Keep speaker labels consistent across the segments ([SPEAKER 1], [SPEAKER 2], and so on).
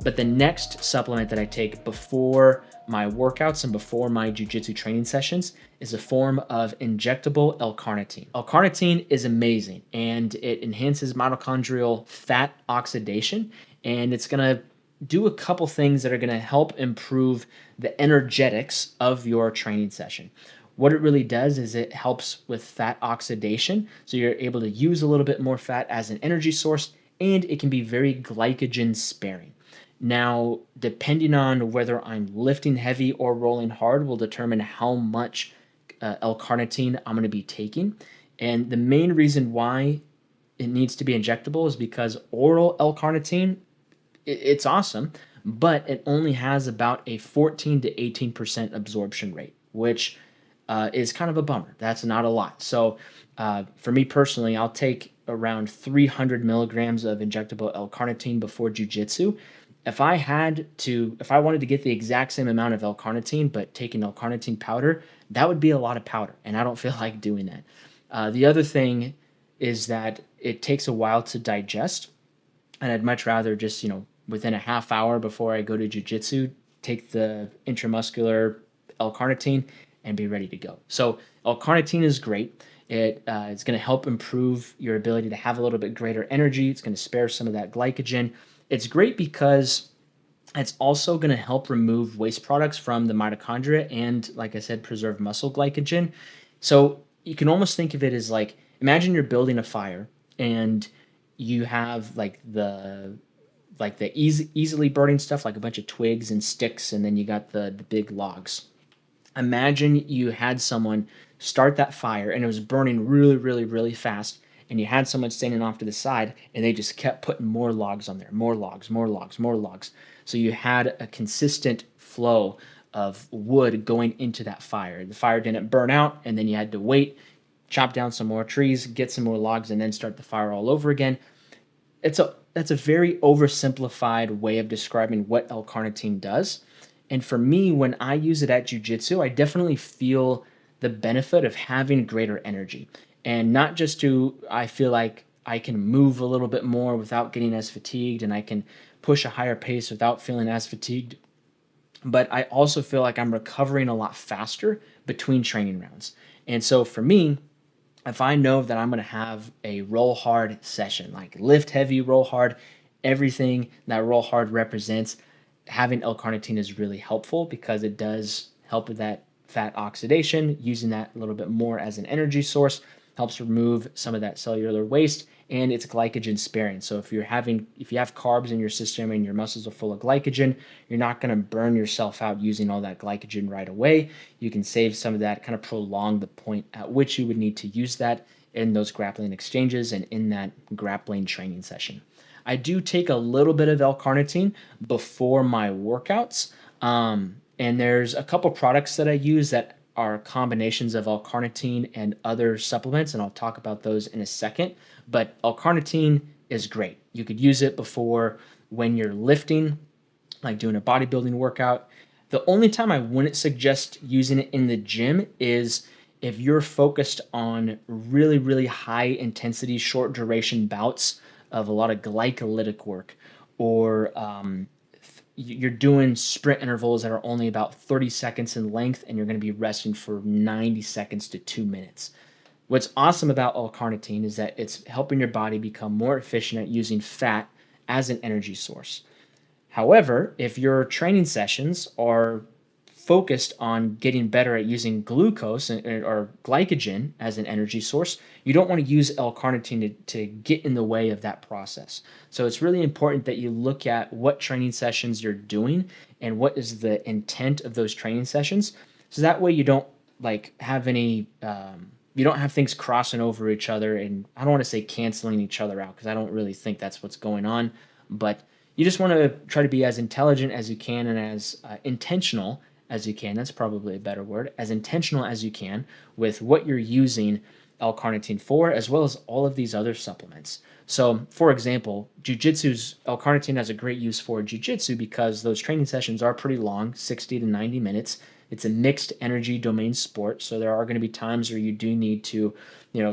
[SPEAKER 1] But the next supplement that I take before my workouts and before my jiu-jitsu training sessions is a form of injectable L-Carnitine. L-Carnitine is amazing, and it enhances mitochondrial fat oxidation, and it's going to do a couple things that are going to help improve the energetics of your training session. What it really does is it helps with fat oxidation, so you're able to use a little bit more fat as an energy source, and it can be very glycogen sparing. Now, depending on whether I'm lifting heavy or rolling hard will determine how much L-Carnitine I'm going to be taking. And the main reason why it needs to be injectable is because oral L-Carnitine, it's awesome, but it only has about a 14 to 18% absorption rate, which is kind of a bummer. That's not a lot. So for me personally, I'll take around 300 milligrams of injectable L-Carnitine before jiu-jitsu. If I wanted to get the exact same amount of L-Carnitine, but taking L-Carnitine powder, that would be a lot of powder, and I don't feel like doing that. The other thing is that it takes a while to digest, and I'd much rather just, within a half hour before I go to jiu-jitsu, take the intramuscular L-Carnitine and be ready to go. So L-Carnitine is great. It's going to help improve your ability to have a little bit greater energy. It's going to spare some of that glycogen. It's great because it's also going to help remove waste products from the mitochondria and, like I said, preserve muscle glycogen. So you can almost think of it as like, imagine you're building a fire and you have the easily burning stuff, like a bunch of twigs and sticks, and then you got the big logs. Imagine you had someone start that fire and it was burning really, really, really fast, and you had someone standing off to the side and they just kept putting more logs on there, more logs, more logs, more logs. So you had a consistent flow of wood going into that fire. The fire didn't burn out, and then you had to wait, chop down some more trees, get some more logs, and then start the fire all over again. That's a very oversimplified way of describing what L-Carnitine does. And for me, when I use it at jiu-jitsu, I definitely feel the benefit of having greater energy. And not just I feel like I can move a little bit more without getting as fatigued, and I can push a higher pace without feeling as fatigued, but I also feel like I'm recovering a lot faster between training rounds. And so for me, if I know that I'm going to have a roll hard session, like lift heavy, roll hard, everything that roll hard represents, having L-Carnitine is really helpful because it does help with that fat oxidation. Using that a little bit more as an energy source helps remove some of that cellular waste, and it's glycogen sparing. So if you have carbs in your system and your muscles are full of glycogen, you're not going to burn yourself out using all that glycogen right away. You can save some of that, kind of prolong the point at which you would need to use that in those grappling exchanges and in that grappling training session. I do take a little bit of L-Carnitine before my workouts, and there's a couple products that I use that are combinations of L-Carnitine and other supplements, and I'll talk about those in a second. But L-Carnitine is great. You could use it before when you're lifting, like doing a bodybuilding workout. The only time I wouldn't suggest using it in the gym is if you're focused on really, really high intensity, short duration bouts of a lot of glycolytic work, or you're doing sprint intervals that are only about 30 seconds in length, and you're going to be resting for 90 seconds to 2 minutes. What's awesome about L-Carnitine is that it's helping your body become more efficient at using fat as an energy source. However, if your training sessions are focused on getting better at using glucose or glycogen as an energy source, you don't want to use L-Carnitine to get in the way of that process. So it's really important that you look at what training sessions you're doing and what is the intent of those training sessions. So that way you don't have any, you don't have things crossing over each other, and I don't want to say canceling each other out because I don't really think that's what's going on, but you just want to try to be as intelligent as you can and as intentional as you can. That's probably a better word. As intentional as you can with what you're using L-Carnitine for, as well as all of these other supplements. So, for example, jiu-jitsu's L-Carnitine has a great use for jiu-jitsu because those training sessions are pretty long, 60 to 90 minutes. It's a mixed energy domain sport, so there are going to be times where you do need to,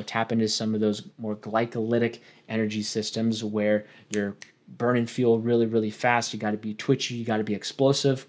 [SPEAKER 1] tap into some of those more glycolytic energy systems where you're burning fuel really, really fast. You got to be twitchy. You got to be explosive.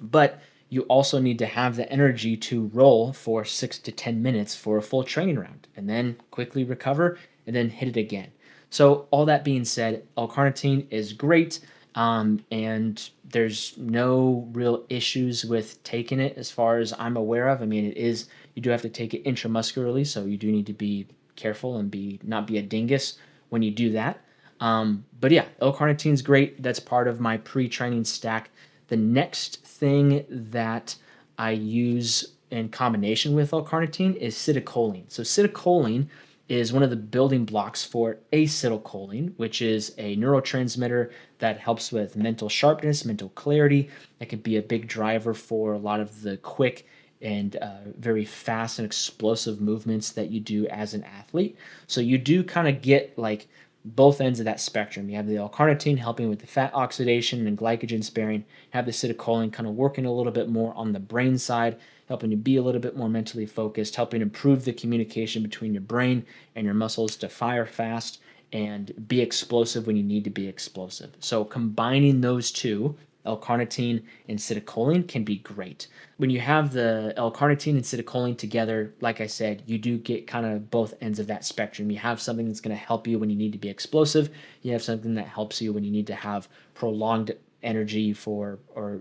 [SPEAKER 1] But you also need to have the energy to roll for 6 to 10 minutes for a full training round and then quickly recover and then hit it again. So all that being said, L-carnitine is great, and there's no real issues with taking it as far as I'm aware of. I mean, you do have to take it intramuscularly, so you do need to be careful and not be a dingus when you do that. But yeah, L-carnitine is great. That's part of my pre-training stack. The next thing that I use in combination with L-carnitine is Citicoline. So Citicoline is one of the building blocks for acetylcholine, which is a neurotransmitter that helps with mental sharpness, mental clarity. That can be a big driver for a lot of the quick and very fast and explosive movements that you do as an athlete. So you do kind of get like both ends of that spectrum. You have the L-carnitine helping with the fat oxidation and glycogen sparing. You have the Citicoline kind of working a little bit more on the brain side, helping you be a little bit more mentally focused, helping improve the communication between your brain and your muscles to fire fast and be explosive when you need to be explosive. So combining those two, L-carnitine and Citicoline, can be great. When you have the L-carnitine and Citicoline together, like I said, you do get kind of both ends of that spectrum. You have something that's going to help you when you need to be explosive. You have something that helps you when you need to have prolonged energy or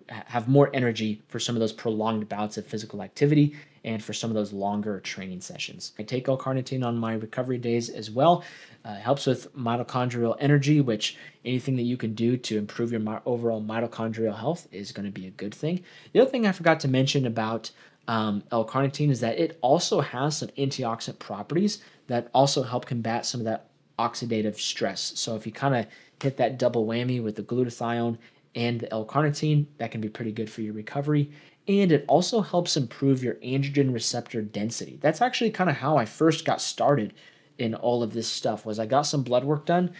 [SPEAKER 1] have more energy for some of those prolonged bouts of physical activity and for some of those longer training sessions. I take L-carnitine on my recovery days as well. It helps with mitochondrial energy, which anything that you can do to improve your overall mitochondrial health is going to be a good thing. The other thing I forgot to mention about L-carnitine is that it also has some antioxidant properties that also help combat some of that oxidative stress. So if you kind of hit that double whammy with the glutathione and the L-carnitine, that can be pretty good for your recovery. And it also helps improve your androgen receptor density. That's actually kind of how I first got started in all of this stuff. Was I got some blood work done.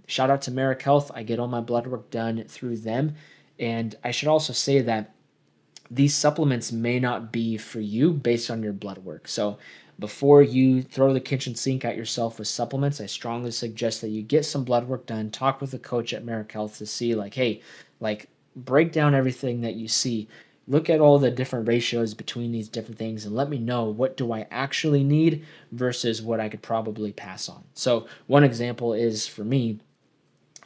[SPEAKER 1] Shout out to Merrick Health. I get all my blood work done through them. And I should also say that these supplements may not be for you based on your blood work. So before you throw the kitchen sink at yourself with supplements, I strongly suggest that you get some blood work done, talk with a coach at Merrick Health to see like, hey, like break down everything that you see. Look at all the different ratios between these different things and let me know what do I actually need versus what I could probably pass on. So one example is for me,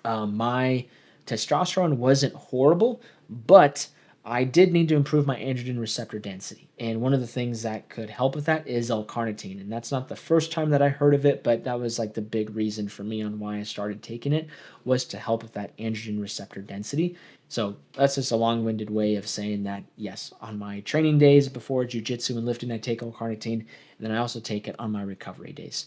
[SPEAKER 1] my testosterone wasn't horrible, but I did need to improve my androgen receptor density. And one of the things that could help with that is L-carnitine. And that's not the first time that I heard of it, but that was like the big reason for me on why I started taking it, was to help with that androgen receptor density. So that's just a long-winded way of saying that, yes, on my training days before jiu-jitsu and lifting, I take L-carnitine, and then I also take it on my recovery days.